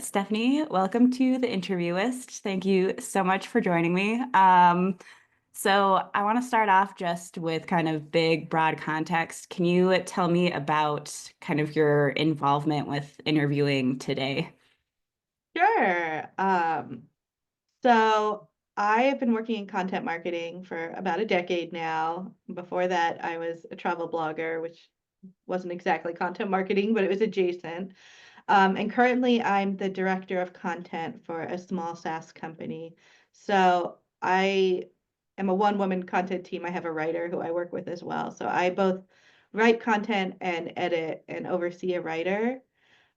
Stephanie, welcome to the Interviewist. Thank you so much for joining me. So I want to start off just with kind of big, broad context. Can you tell me about kind of your involvement with interviewing today? Sure. So I have been working in content marketing for about a decade now. Before that, I was a travel blogger, which wasn't exactly content marketing, but it was adjacent. And currently, I'm the director of content for a small SaaS company. So I am a one-woman content team. I have a writer who I work with as well. So I both write content and edit and oversee a writer.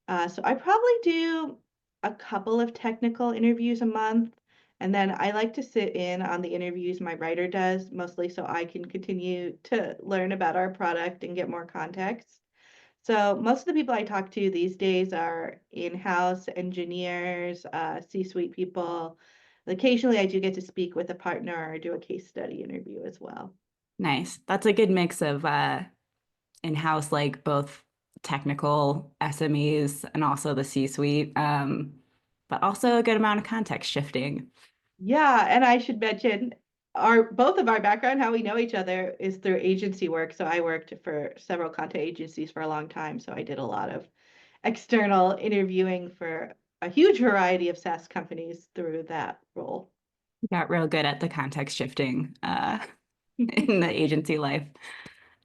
So I probably do a couple of technical interviews a month, and then I like to sit in on the interviews my writer does, mostly so I can continue to learn about our product and get more context. So most of the people I talk to these days are in-house engineers, C-suite people. Occasionally, I do get to speak with a partner or do a case study interview as well. Nice. That's a good mix of in-house, like both technical SMEs and also the C-suite, but also a good amount of context shifting. Yeah, and I should mention our both of our background, how we know each other is through agency work. So I worked for several content agencies for a long time. So I did a lot of external interviewing for a huge variety of SaaS companies through that role. Got real good at the context shifting in the agency life.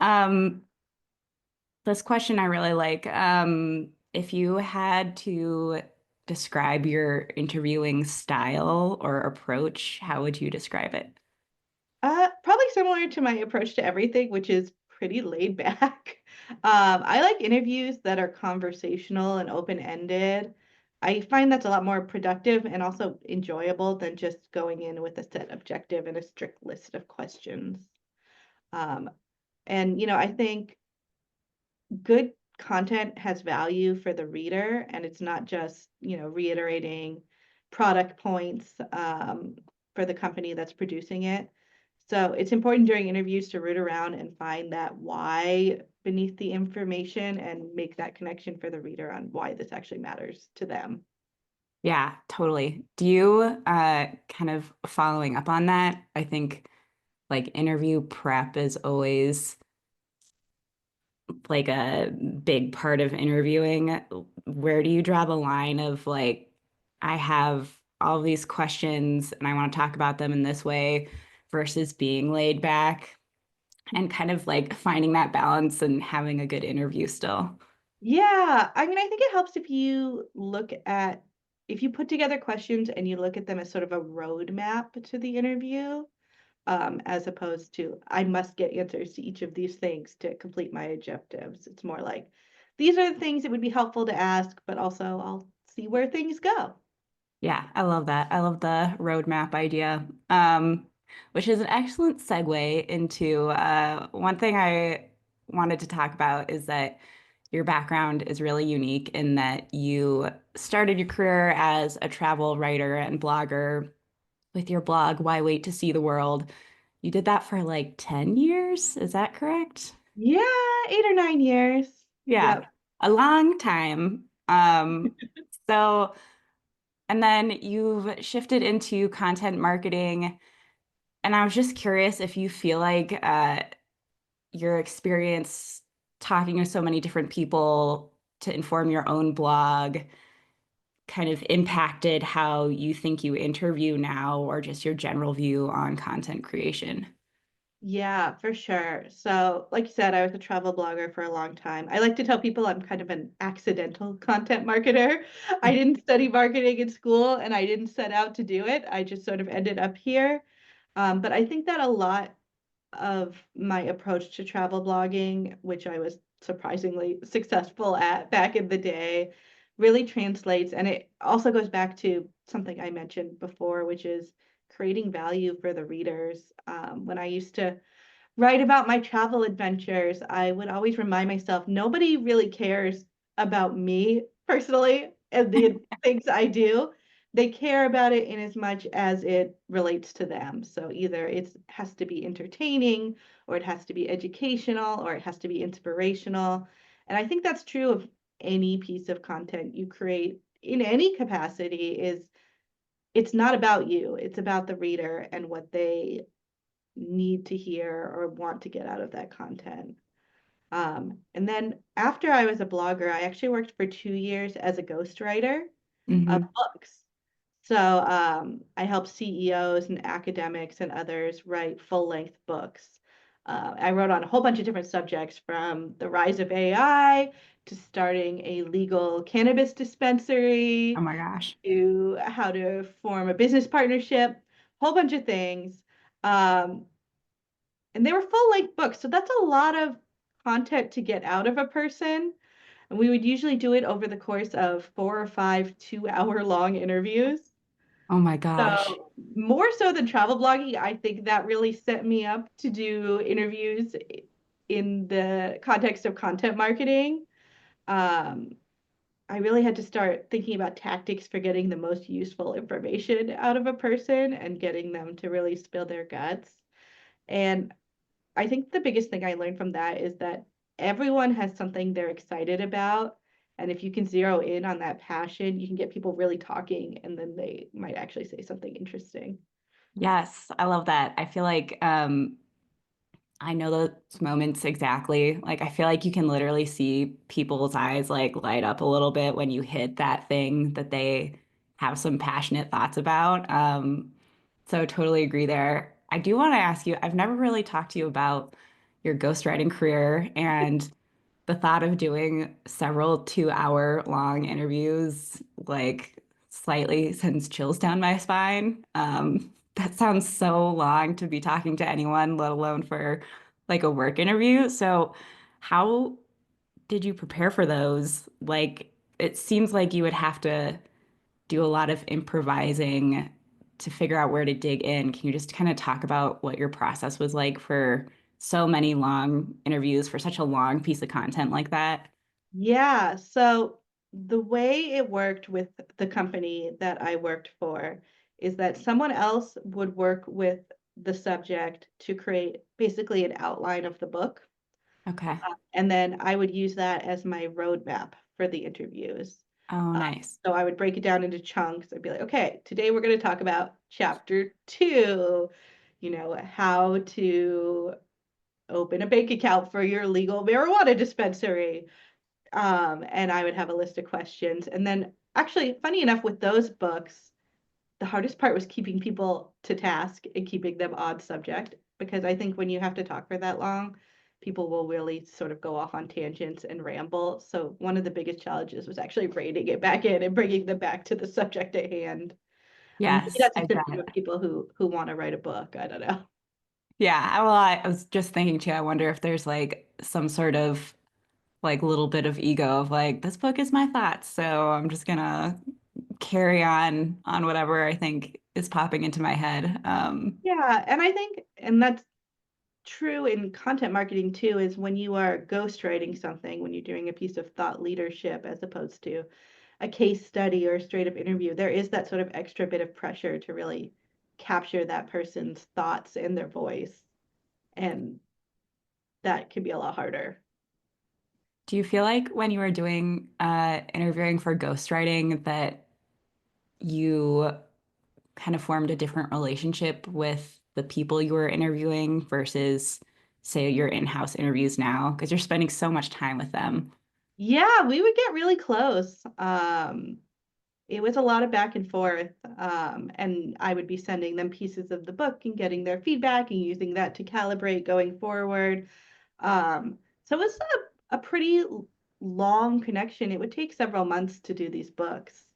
Um, This question I really like. If you had to describe your interviewing style or approach, how would you describe it? Probably similar to my approach to everything, which is pretty laid back. I like interviews that are conversational and open-ended. I find that's a lot more productive and also enjoyable than just going in with a set objective and a strict list of questions. Um, and I think good content has value for the reader, and it's not just, reiterating product points for the company that's producing it. So it's important during interviews to root around and find that why beneath the information and make that connection for the reader on why this actually matters to them. Yeah, totally. Do you kind of following up on that? I think like interview prep is always like a big part of interviewing. Where do you draw the line of like, I have all these questions and I want to talk about them in this way versus being laid back and kind of like finding that balance and having a good interview still? Yeah, I mean, I think it helps if you put together questions and you look at them as sort of a roadmap to the interview, as opposed to I must get answers to each of these things to complete my objectives. It's more like these are the things that would be helpful to ask, but also I'll see where things go. Yeah, I love that. I love the roadmap idea, which is an excellent segue into one thing I wanted to talk about is that your background is really unique in that you started your career as a travel writer and blogger with your blog, Why Wait to See the World. You did that for like 10 years. Is that correct? Yeah, 8 or 9 years. Yeah, Yep. a long time. So, and then you've shifted into content marketing. And I was just curious if you feel like your experience talking to so many different people to inform your own blog kind of impacted how you think you interview now or just your general view on content creation. Yeah, for sure. So, like you said, I was a travel blogger for a long time. I like to tell people I'm kind of an accidental content marketer. I didn't study marketing in school and I didn't set out to do it. I just sort of ended up here. But I think that a lot of my approach to travel blogging, which I was surprisingly successful at back in the day, really translates. And it also goes back to something I mentioned before, which is creating value for the readers. When I used to write about my travel adventures, I would always remind myself nobody really cares about me personally and the things I do. They care about it in as much as it relates to them. So either it has to be entertaining, or it has to be educational, or it has to be inspirational. And I think that's true of any piece of content you create. in any capacity is it's not about you. It's about the reader and what they need to hear or want to get out of that content. And then after I was a blogger, I actually worked for 2 years as a ghostwriter of Hmm. books. So I help CEOs and academics and others write full-length books. I wrote on a whole bunch of different subjects from the rise of AI to starting a legal cannabis Oh dispensary my gosh. to how to form a business partnership, a whole bunch of things. Um, and they were full-length books, so that's a lot of content to get out of a person. And we would usually do it over the course of 4 or 5 2-hour long interviews. Oh my gosh. So more so than travel blogging, I think that really set me up to do interviews in the context of content marketing. Um, I really had to start thinking about tactics for getting the most useful information out of a person and getting them to really spill their guts. And I think the biggest thing I learned from that is that everyone has something they're excited about. And if you can zero in on that passion, you can get people really talking and then they might actually say something interesting. Yes, I love that. I feel like I know those moments exactly. Like I feel like you can literally see people's eyes like light up a little bit when you hit that thing that they have some passionate thoughts about. So totally agree there. I do want to ask you, I've never really talked to you about your ghostwriting career and the thought of doing several 2-hour long interviews like slightly sends chills down my spine. That sounds so long to be talking to anyone, let alone for like a work interview. So, how did you prepare for those? Like, it seems like you would have to do a lot of improvising to figure out where to dig in. Can you just kind of talk about what your process was like for so many long interviews for such a long piece of content like that? Yeah. So the way it worked with the company that I worked for is that someone else would work with the subject to create basically an outline of the book. Okay. And then I would use that as my roadmap for the interviews. Oh, Uh, nice. so I would break it down into chunks. I'd be like, okay, today we're going to talk about chapter 2, how to open a bank account for your legal marijuana dispensary. And I would have a list of questions. And then, actually, funny enough, with those books, the hardest part was keeping people to task and keeping them on subject because I think when you have to talk for that long, people will really sort of go off on tangents and ramble. So one of the biggest challenges was actually reining it back in and bringing them back to the subject at hand. Maybe Yes, that's a I tip for bet. people who want to write a book. I don't know. Well, I was just thinking too, I wonder if there's like some sort of like little bit of ego of like, this book is my thoughts, so I'm just gonna carry on whatever I think is popping into my head. Yeah, and I think, and that's true in content marketing too, is when you are ghostwriting something, when you're doing a piece of thought leadership as opposed to a case study or a straight up interview, there is that sort of extra bit of pressure to really capture that person's thoughts and their voice. And that can be a lot harder. Do you feel like when you were doing interviewing for ghostwriting that you kind of formed a different relationship with the people you were interviewing versus, say, your in-house interviews now? Because you're spending so much time with them. Yeah, we would get really close. It was a lot of back and forth. And I would be sending them pieces of the book and getting their feedback and using that to calibrate going forward. So it was a pretty long connection. It would take several months to do these books.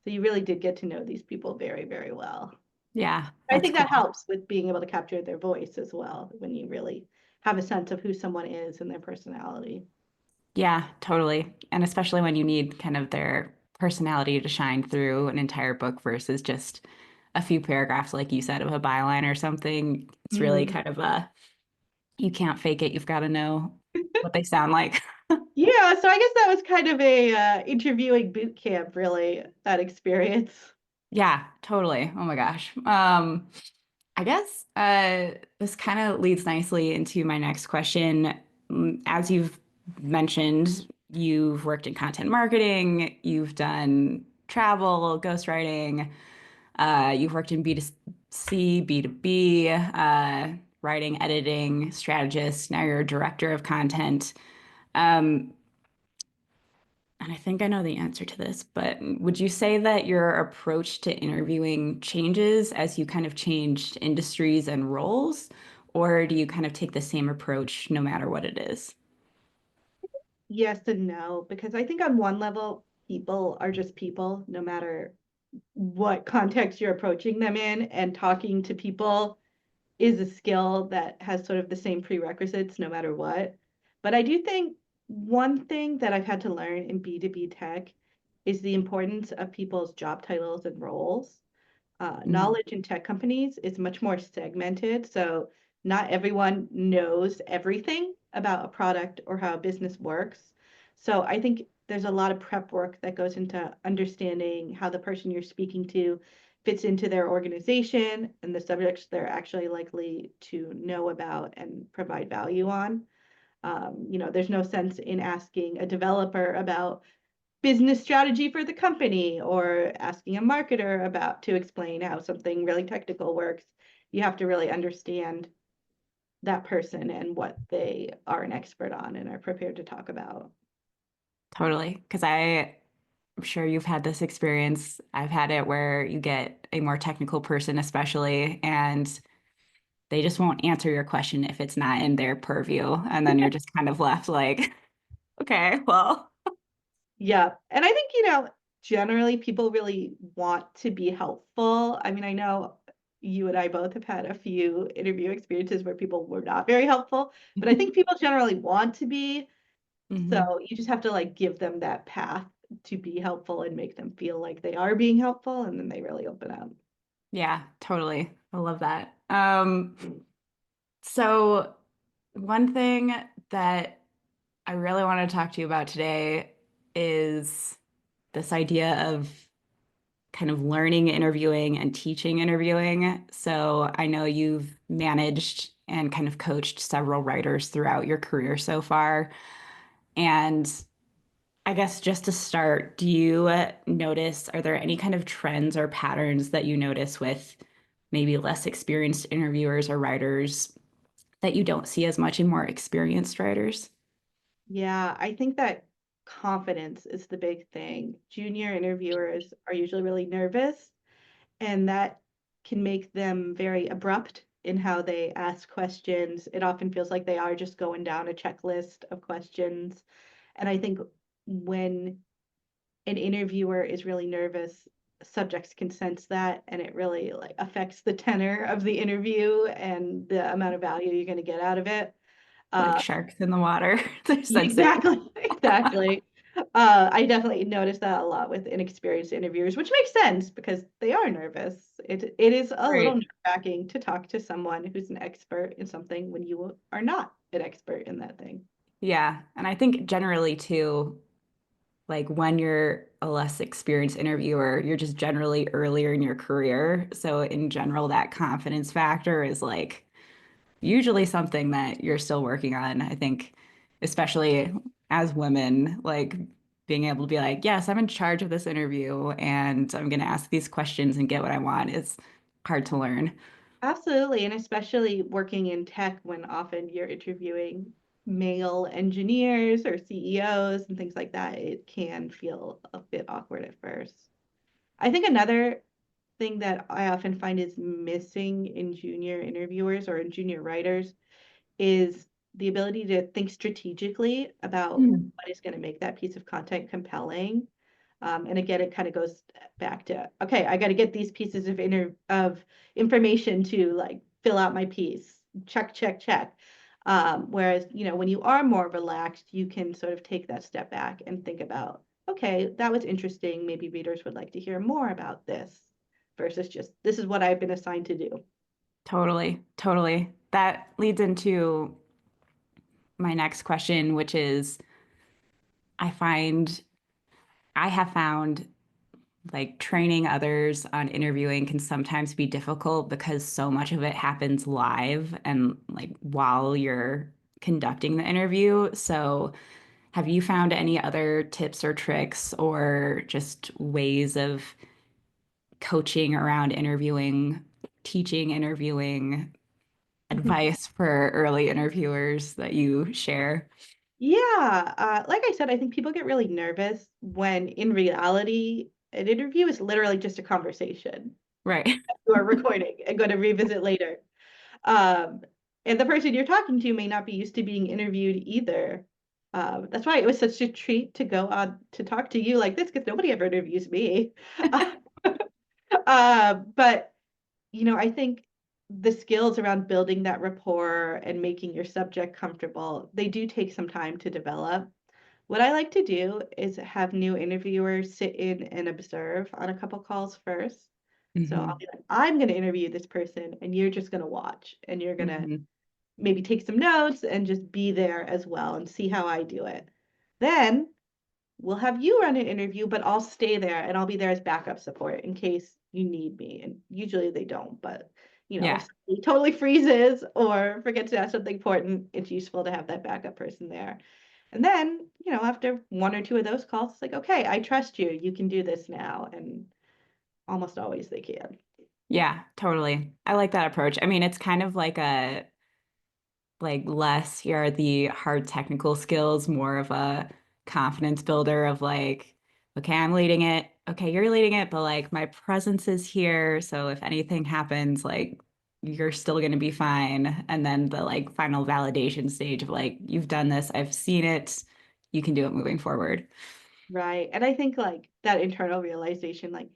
So you really did get to know these people very, very well. Yeah, I that's think that cool. helps with being able to capture their voice as well when you really have a sense of who someone is and their personality. Yeah, totally. And especially when you need kind of their personality to shine through an entire book versus just a few paragraphs, like you said, of a byline or something. It's really Mm. kind of you can't fake it. You've got to know what they sound like. Yeah, so I guess that was kind of a interviewing boot camp, really, that experience. Yeah, totally. Oh my gosh. I guess this kind of leads nicely into my next question. As you've mentioned, you've worked in content marketing, you've done travel, ghostwriting. You've worked in B2C, B2B, writing, editing, strategist. Now you're a director of content. Um, and I think I know the answer to this, but would you say that your approach to interviewing changes as you kind of changed industries and roles, or do you kind of take the same approach no matter what it is? Yes and no, because I think on one level, people are just people, no matter what context you're approaching them in, and talking to people is a skill that has sort of the same prerequisites no matter what. But I do think one thing that I've had to learn in B2B tech is the importance of people's job titles and roles. Mm, Knowledge in tech companies is much more segmented. So not everyone knows everything about a product or how a business works. So I think there's a lot of prep work that goes into understanding how the person you're speaking to fits into their organization and the subjects they're actually likely to know about and provide value on. There's no sense in asking a developer about business strategy for the company or asking a marketer about to explain how something really technical works. You have to really understand that person and what they are an expert on and are prepared to talk about. totally. Because I'm sure you've had this experience. I've had it where you get a more technical person, especially, and they just won't answer your question if it's not in their purview. And then you're just kind of left like, okay, well, Yeah. And I think, generally people really want to be helpful. I mean, I know you and I both have had a few interview experiences where people were not very helpful, but I think people generally want to be. mhm. So you just have to like give them that path to be helpful and make them feel like they are being helpful, and then they really open up. Yeah, totally. I love that. So one thing that I really want to talk to you about today is this idea of kind of learning interviewing and teaching interviewing. So I know you've managed and kind of coached several writers throughout your career so far. And I guess just to start, do you notice, are there any kind of trends or patterns that you notice with maybe less experienced interviewers or writers that you don't see as much in more experienced writers? Yeah, I think that confidence is the big thing. Junior interviewers are usually really nervous, and that can make them very abrupt in how they ask questions. It often feels like they are just going down a checklist of questions. And I think when an interviewer is really nervous, subjects can sense that, and it really like affects the tenor of the interview and the amount of value you're going to get out of it. Like Uh, sharks in the water. They're sensitive. exactly, exactly. I definitely noticed that a lot with inexperienced interviewers, which makes sense because they are nervous. It is a little Right. nerve-wracking to talk to someone who's an expert in something when you are not an expert in that thing. Yeah. And I think generally too, like when you're a less experienced interviewer, you're just generally earlier in your career. So in general, that confidence factor is like usually something that you're still working on. I think, especially as women, like being able to be like, yes, I'm in charge of this interview and I'm going to ask these questions and get what I want is hard to learn. Absolutely, and especially working in tech when often you're interviewing male engineers or CEOs and things like that, it can feel a bit awkward at first. I think another thing that I often find is missing in junior interviewers or in junior writers is the ability to think strategically about Mm. what is going to make that piece of content compelling. And again, it kind of goes back to, okay, I got to get these pieces of information to like fill out my piece. Check, check, check. Whereas, when you are more relaxed, you can sort of take that step back and think about, okay, that was interesting. Maybe readers would like to hear more about this versus just, this is what I've been assigned to do. Totally, totally. That leads into my next question, which is I find I have found like training others on interviewing can sometimes be difficult because so much of it happens live and like while you're conducting the interview. So Have you found any other tips or tricks or just ways of coaching around interviewing, teaching interviewing, advice for early interviewers that you share? Yeah, like I said, I think people get really nervous when in reality, an interview is literally just a conversation Right. you are recording and going to revisit later. Um, and the person you're talking to may not be used to being interviewed either. That's why it was such a treat to go on to talk to you like this because nobody ever interviews me. But I think the skills around building that rapport and making your subject comfortable, they do take some time to develop. What I like to do is have new interviewers sit in and observe on a couple calls first. So I'll Hmm. be like, I'm going to interview this person, and you're just going to watch, and you're going to Hmm. maybe take some notes and just be there as well and see how I do it. Then we'll have you run an interview, but I'll stay there and I'll be there as backup support in case you need me. And usually they don't, but if Yeah. somebody totally freezes or forgets to ask something important, it's useful to have that backup person there. And then, after one or two of those calls, it's like, okay, I trust you. You can do this now. And almost always they can. Yeah, totally. I like that approach. I mean, it's kind of like less here are the hard technical skills, more of a confidence builder of like, okay, I'm leading it. Okay, you're leading it, but like my presence is here. So if anything happens, like you're still going to be fine. And then the like final validation stage of like, you've done this, I've seen it, you can do it moving forward. Right. And I think like that internal realization, like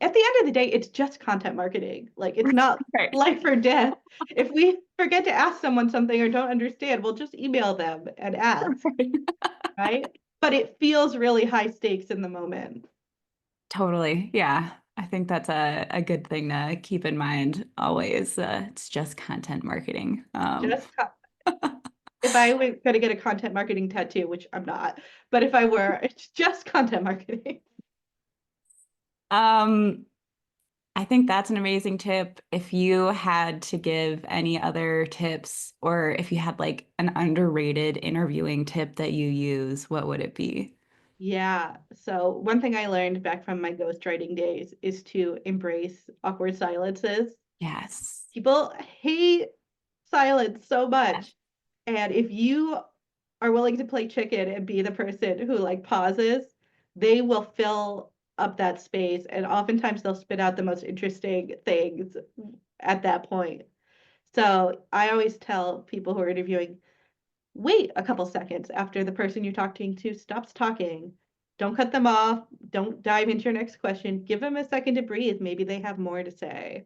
at the end of the day, it's just content marketing. Like it's not Right. life or death. If we forget to ask someone something or don't understand, we'll just email them and ask, right? But it feels really high stakes in the moment. Totally. Yeah. I think that's a good thing to keep in mind always. It's just content marketing. Just if I were going to get a content marketing tattoo, which I'm not, but if I were, it's just content marketing. um, I think that's an amazing tip. If you had to give any other tips, or if you had like an underrated interviewing tip that you use, what would it be? Yeah. So one thing I learned back from my ghostwriting days is to embrace awkward silences. Yes. People hate silence so much. And if you are willing to play chicken and be the person who like pauses, they will fill up that space. And oftentimes they'll spit out the most interesting things at that point. So I always tell people who are interviewing, wait a couple seconds after the person you're talking to stops talking. Don't cut them off. Don't dive into your next question. Give them a second to breathe. Maybe they have more to say.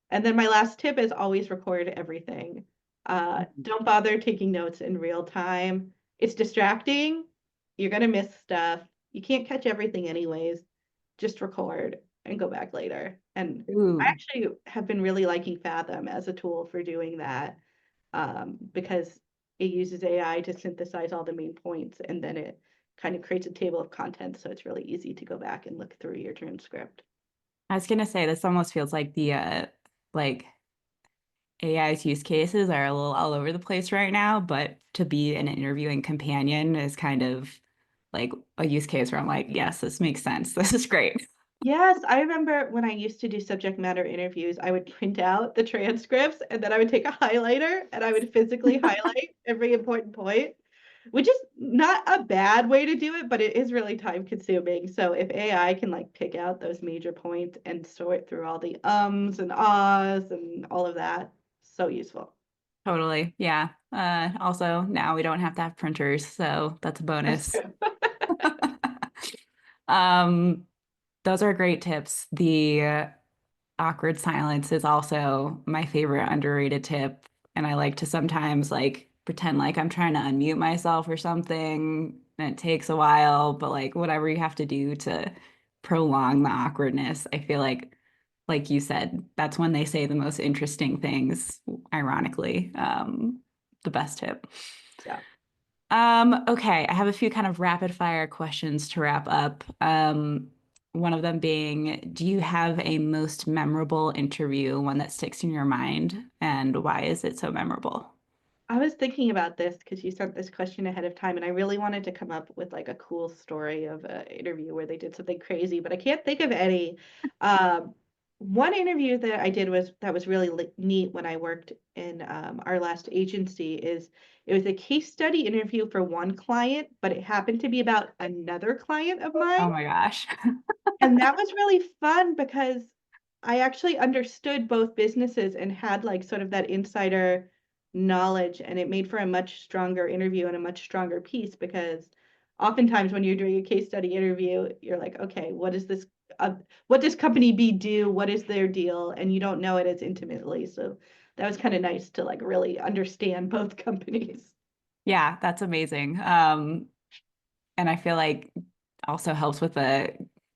And then my last tip is always record everything. Mhm. Don't bother taking notes in real time. It's distracting. You're going to miss stuff. You can't catch everything anyways. Just record and go back later. And I Ooh, actually have been really liking Fathom as a tool for doing that because it uses AI to synthesize all the main points and then it kind of creates a table of contents. So it's really easy to go back and look through your transcript. I was gonna say this almost feels like the like AI's use cases are a little all over the place right now, but to be an interviewing companion is kind of like a use case where I'm like, yes, this makes sense. This is great. Yes, I remember when I used to do subject matter interviews, I would print out the transcripts and then I would take a highlighter and I would physically highlight every important point, which is not a bad way to do it, but it is really time consuming. So if AI can like pick out those major points and sort through all the ums and ahs and all of that, so useful. Totally. Yeah. Also, now we don't have to have printers, so that's a That's bonus. true. Um, those are great tips. The awkward silence is also my favorite underrated tip. And I like to sometimes like pretend like I'm trying to unmute myself or something, and it takes a while, but like whatever you have to do to prolong the awkwardness, I feel like you said, that's when they say the most interesting things, ironically. The best tip. Yeah. Okay, I have a few kind of rapid fire questions to wrap up. One of them being, do you have a most memorable interview, one that sticks in your mind, and why is it so memorable? I was thinking about this because you sent this question ahead of time, and I really wanted to come up with like a cool story of an interview where they did something crazy, but I can't think of any. Um, One interview that I did was that was really neat when I worked in our last agency is it was a case study interview for one client, but it happened to be about another client of mine. Oh my gosh. And that was really fun because I actually understood both businesses and had like sort of that insider knowledge, and it made for a much stronger interview and a much stronger piece because oftentimes when you're doing a case study interview, you're like, okay, what does company B do? What is their deal? And you don't know it as intimately. So that was kind of nice to like really understand both companies. Yeah, that's amazing. And I feel like also helps with the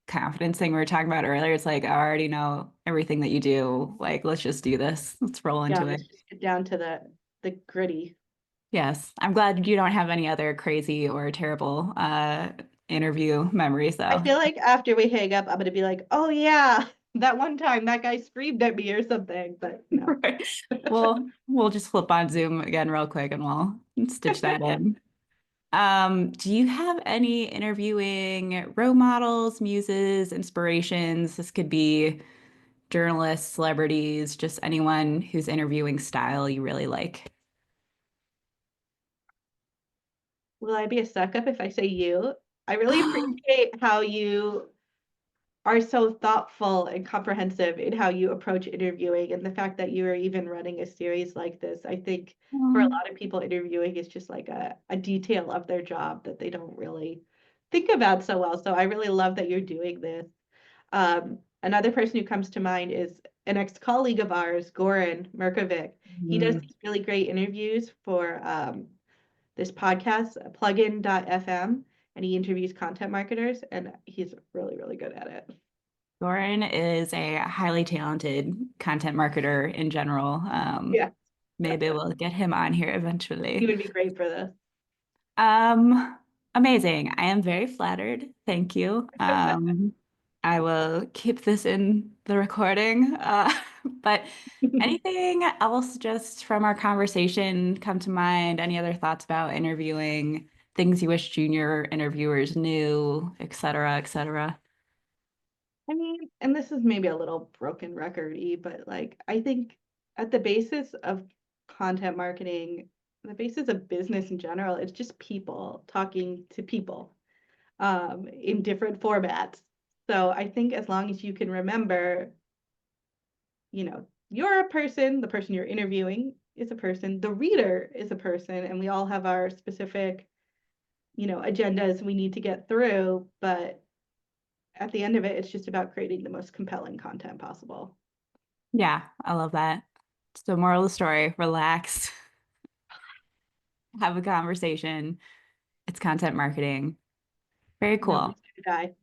confidence thing we were talking about earlier. It's like, I already know everything that you do. Like, let's just do this. Let's roll Yeah, into it. let's just get down to the gritty. Yes. I'm glad you don't have any other crazy or terrible interview memories I though. feel like after we hang up, I'm gonna be like, oh yeah, that one time that guy screamed at me or something, but no. Right. We'll just flip on Zoom again real quick and we'll stitch that in. Do you have any interviewing role models, muses, inspirations? This could be journalists, celebrities, just anyone whose interviewing style you really like. Will I be a suck up if I say you? I really appreciate how you are so thoughtful and comprehensive in how you approach interviewing and the fact that you are even running a series like this. I think for a Um, lot of people, interviewing is just like a detail of their job that they don't really think about so well. So I really love that you're doing this. Another person who comes to mind is an ex-colleague of ours, Goran Merkovic. He does mm, these really great interviews for this podcast, plugin.fm, and he interviews content marketers, and he's really, really good at it. Lauren is a highly talented content marketer in general. Yeah, Maybe we'll get him on here he eventually. would be great for this. Amazing. I am very flattered. Thank you. I will keep this in the recording. But anything else just from our conversation come to mind? Any other thoughts about interviewing, things you wish junior interviewers knew, et cetera, et cetera? I mean, and this is maybe a little broken record-y, but like I think at the basis of content marketing, the basis of business in general, it's just people talking to people in different formats. So I think as long as you can remember, you're a person, the person you're interviewing is a person, the reader is a person, and we all have our specific, agendas we need to get through. But at the end of it, it's just about creating the most compelling content possible. Yeah, I love that. So moral of the story, relax, have a conversation. It's content marketing. Very cool. Nobody's gonna die.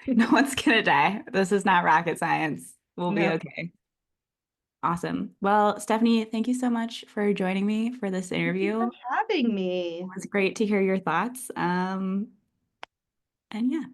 No one's gonna die. This is not rocket science. We'll be No, okay. Awesome. Well, Stephanie, thank you so much for joining me for this thank you for interview. It having me. was great to hear your thoughts. And yeah.